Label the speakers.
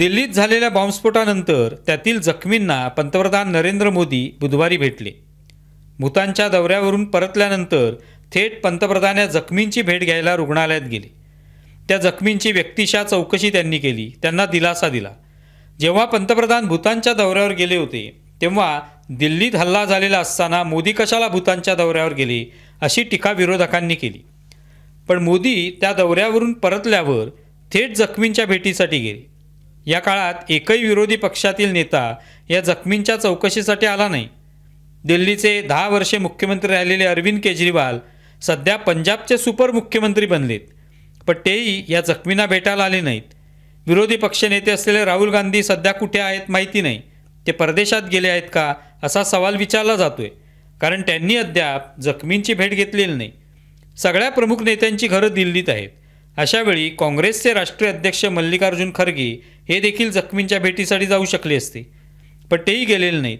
Speaker 1: दिल्लीत झालेल्या बॉम्बस्फोटानंतर त्यातील जखमींना पंतप्रधान नरेंद्र मोदी बुधवारी भेटले। भूतानच्या दौऱ्यावरून परतल्यानंतर थेट पंतप्रधान या जखमींची भेट घ्यायला रुग्णालयात गेले। त्या जखमींची व्यक्तिशः चौकशी त्यांनी केली, त्यांना दिलासा दिला। जेव्हा पंतप्रधान भूतानच्या दौऱ्यावर गेले होते तेव्हा दिल्लीत हल्ला झालेला असताना मोदी कशाला भूतानच्या दौऱ्यावर गेले अशी टीका विरोधकांनी केली। पण मोदी त्या दौऱ्यावरून परतल्यावर थेट जखमींच्या भेटीसाठी गेले। या काळात एकही विरोधी पक्षातील नेता या जखमींच्या चौकशीसाठी आला नाही। दिल्लीचे 10 वर्षे मुख्यमंत्री राहिलेले अरविंद केजरीवाल सध्या पंजाबचे सुपर मुख्यमंत्री बनलेत, पण तेही या जखमींना भेटायला आले नाहीत। विरोधी पक्षनेते असलेले राहुल गांधी सध्या कुठे आहेत माहिती नाही, ते परदेशात गेले आहेत का असा सवाल विचारला जातोय, कारण त्यांनी अद्याप जखमींची भेट घेतलेली नाही। सगळ्या प्रमुख नेत्यांची घरं दिल्लीत आहेत। अशावेळी काँग्रेसचे राष्ट्रीय अध्यक्ष मल्लिकार्जुन खरगे हे देखील जखमींच्या भेटीसाठी जाऊ शकले असते, पण तेही गेलेले नाहीत।